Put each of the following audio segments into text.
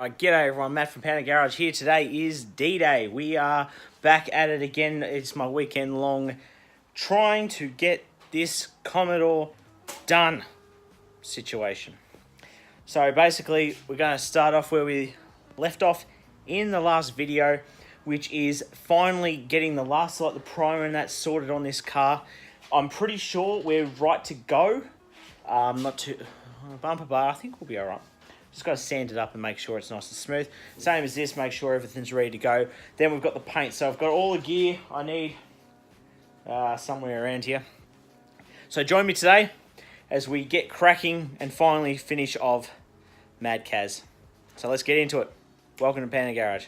G'day everyone, Matt from Panda Garage here. Today is D-Day. We are back at it again. It's my weekend long trying to get this Commodore done situation. So basically, we're going to start off where we left off in the last video, which is finally getting the last the primer and that sorted on this car. I'm pretty sure we're right to go. Not too bumper bar, I think we'll be alright. Just got to sand it up and make sure it's nice and smooth. Same as this, make sure everything's ready to go. Then we've got the paint. So I've got all the gear I need somewhere around here. So join me today as we get cracking and finally finish off Mad Kaz. So let's get into it. Welcome to Panda Garage.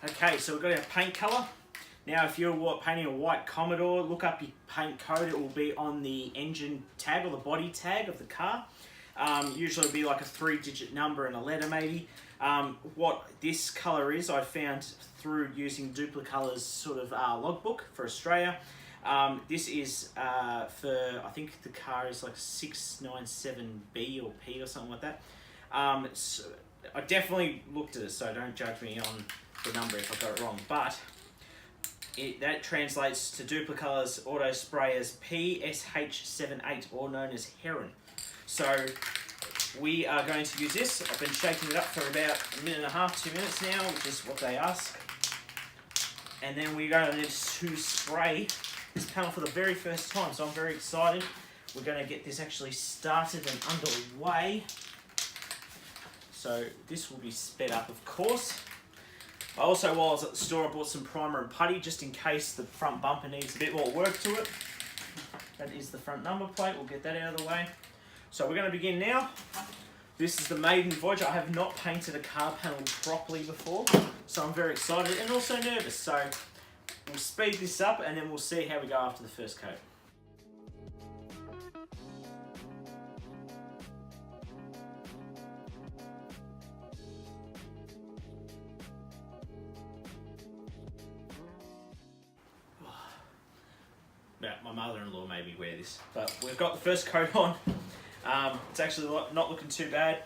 Okay, so we've got our paint colour. Now if you're painting a white Commodore, look up your paint code. It will be on the engine tag or the body tag of the car. Usually it'll be like a 3-digit number and a letter maybe. What this colour is, I found through using Duplicolor's sort of logbook for Australia. This is for, I think the car is like 697B or P or something like that. So I definitely looked at it, so don't judge me on the number if I got it wrong. But that translates to Duplicolor's auto spray as PSH78, or known as Heron. So we are going to use this. I've been shaking it up for about a minute and a half, 2 minutes now, which is what they ask. And then we're going to spray this panel for the very first time, so I'm very excited. We're going to get this actually started and underway. So this will be sped up, of course. Also, while I was at the store, I bought some primer and putty just in case the front bumper needs a bit more work to it. That is the front number plate. We'll get that out of the way. So we're going to begin now. This is the maiden voyage. I have not painted a car panel properly before, so I'm very excited and also nervous. So we'll speed this up and then we'll see how we go after the first coat. Now, my mother-in-law made me wear this, but we've got the first coat on. It's actually not looking too bad.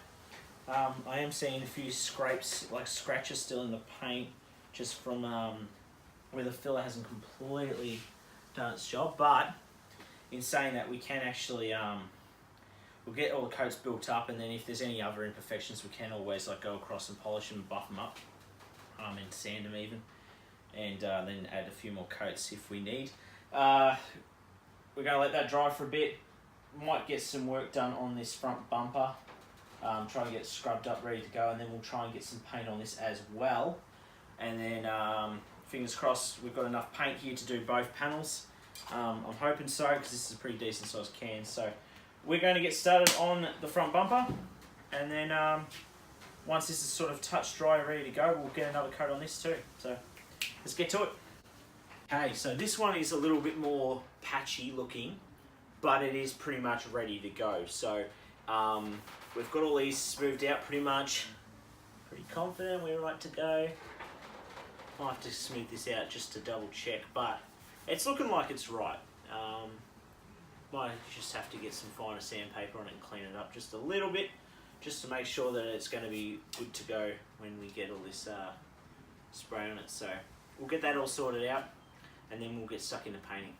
I am seeing a few scrapes, like scratches still in the paint, just from where the filler hasn't completely done its job. But in saying that, we can actually we'll get all the coats built up, and then if there's any other imperfections, we can always go across and polish them, buff them up, and sand them even, and then add a few more coats if we need. We're going to let that dry for a bit. Might get some work done on this front bumper. Try and get it scrubbed up, ready to go, and then we'll try and get some paint on this as well. And then fingers crossed we've got enough paint here to do both panels. I'm hoping so, because this is a pretty decent sized can. So we're going to get started on the front bumper, and then once this is sort of touch dry and ready to go, we'll get another coat on this too. So let's get to it. Okay, so this one is a little bit more patchy looking, but it is pretty much ready to go. So we've got all these smoothed out pretty much. Pretty confident we're right to go. Might have to smooth this out just to double check, but it's looking like it's right. Might just have to get some finer sandpaper on it and clean it up just a little bit, just to make sure that it's going to be good to go when we get all this spray on it. So we'll get that all sorted out, and then we'll get stuck into painting.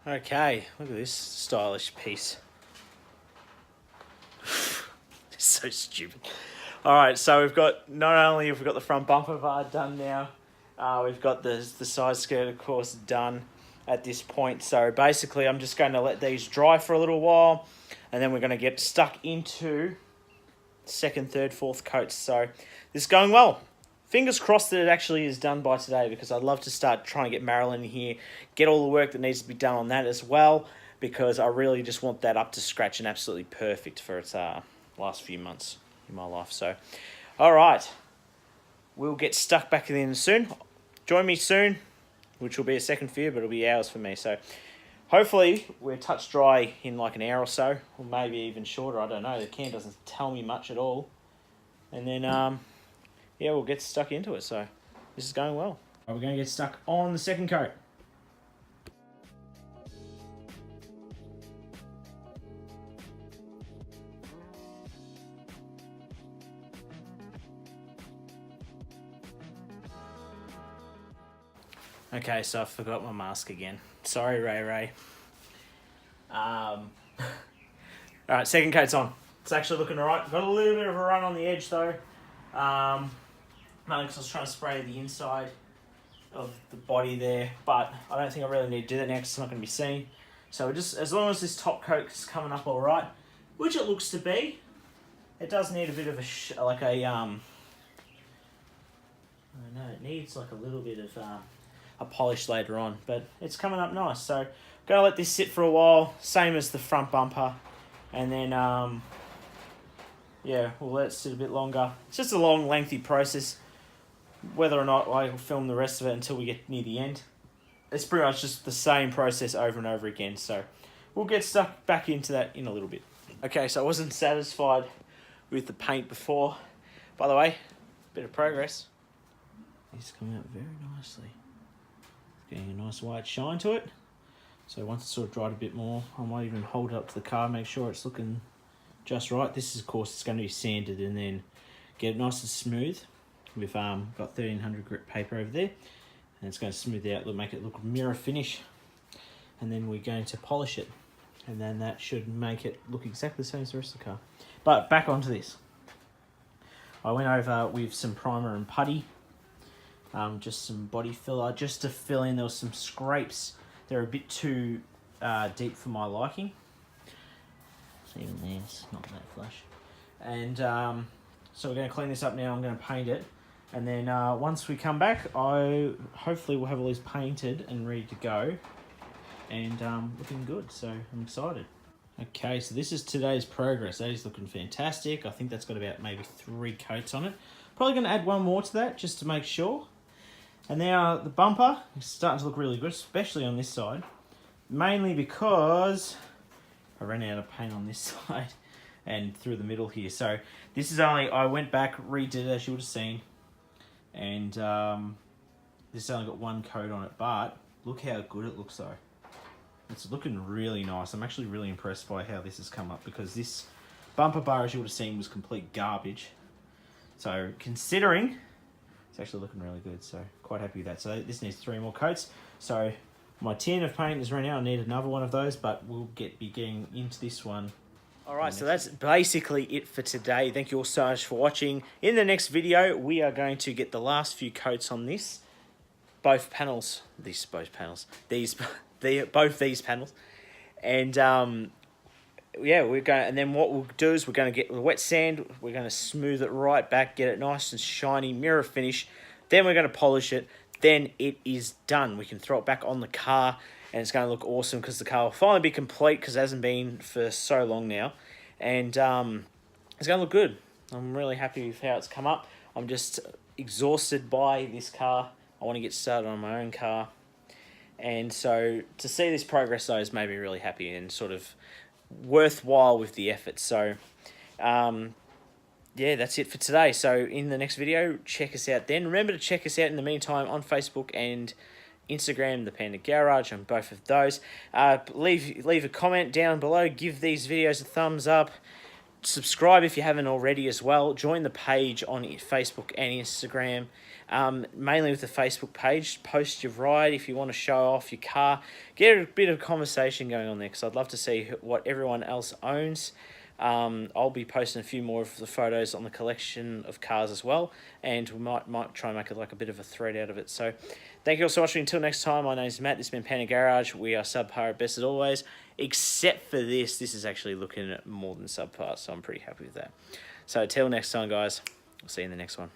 Okay, look at this stylish piece. It's so stupid. Alright, so we've got, not only have we got the front bumper bar done now, we've got the side skirt, of course, done at this point. So basically I'm just going to let these dry for a little while, and then we're going to get stuck into second, third, fourth coats. So this is going well. fingers crossed that it actually is done by today, because I'd love to start trying to get Marilyn in here, get all the work that needs to be done on that as well, because I really just want that up to scratch and absolutely perfect for its last few months in my life. So, all right, we'll get stuck back in soon. Join me soon, which will be a second for you, but it'll be hours for me. So hopefully we're touch dry in like an hour or so, or maybe even shorter. I don't know. The can doesn't tell me much at all. And then, yeah, we'll get stuck into it. So this is going well. We're going to get stuck on the second coat. Okay, so I forgot my mask again. Sorry, Ray. All right, second coat's on. It's actually looking all right. Got a little bit of a run on the edge though. Mainly because I was trying to spray the inside of the body there, but I don't think I really need to do that now because it's not going to be seen. So just as long as this top coat's coming up all right, which it looks to be, it does need a bit of a I don't know, it needs like a little bit of a polish later on, but it's coming up nice. So gonna let this sit for a while, same as the front bumper, and then yeah, we'll let it sit a bit longer. It's just a long, lengthy process. Whether or not I film the rest of it until we get near the end, it's pretty much just the same process over and over again. So we'll get stuck back into that in a little bit. Okay, so I wasn't satisfied with the paint before. By the way, bit of progress. It's coming out very nicely. Getting a nice white shine to it. So once it's sort of dried a bit more, I might even hold it up to the car, make sure it's looking just right. This is, of course, it's going to be sanded and then get it nice and smooth. We've got 1300 grit paper over there, and it's going to smooth out, make it look mirror finish. And then we're going to polish it, and then that should make it look exactly the same as the rest of the car. But back onto this. I went over with some primer and putty. Just some body filler, just to fill in. There was some scrapes. They're a bit too deep for my liking. So even there, it's not that flush. And so we're going to clean this up now. I'm going to paint it. And then once we come back, I hopefully will have all these painted and ready to go. And looking good, so I'm excited. Okay, so this is today's progress. That is looking fantastic. I think that's got about maybe 3 coats on it. Probably going to add one more to that just to make sure. And now the bumper is starting to look really good, especially on this side. Mainly because I ran out of paint on this side and through the middle here. So this is only, I went back, redid it as you would have seen. And this has only got 1 coat on it, but look how good it looks though. It's looking really nice. I'm actually really impressed by how this has come up, because this bumper bar, as you would have seen, was complete garbage. So considering, it's actually looking really good. So quite happy with that. So this needs 3 more coats. So my tin of paint is running out. I need another one of those, but we'll be getting into this one. All right, so that's basically it for today. Thank you all so much for watching. In the next video, we are going to get the last few coats on this. Both panels. Both these panels. And yeah, we're going, and then what we'll do is we're going to get the wet sand, we're going to smooth it right back, get it nice and shiny, mirror finish. Then we're going to polish it. Then it is done. We can throw it back on the car, and it's going to look awesome because the car will finally be complete, because it hasn't been for so long now. And it's going to look good. I'm really happy with how it's come up. I'm just exhausted by this car. I want to get started on my own car. And so to see this progress though has made me really happy and sort of worthwhile with the effort. So yeah, that's it for today. So in the next video, check us out then. Remember to check us out in the meantime on Facebook and Instagram, the Panda Garage, on both of those. Leave a comment down below. Give these videos a thumbs up. Subscribe if you haven't already as well. Join the page on Facebook and Instagram. Mainly with the Facebook page. Post your ride if you want to show off your car. Get a bit of conversation going on there, because I'd love to see what everyone else owns. I'll be posting a few more of the photos on the collection of cars as well, and we might try and make it like a bit of a thread out of it. So thank you all so much. Until next time, my name's Matt. This has been Panda Garage. We are subpar at best as always, except for this. This is actually looking at more than subpar, so I'm pretty happy with that. So till next time, guys. I'll see you in the next one.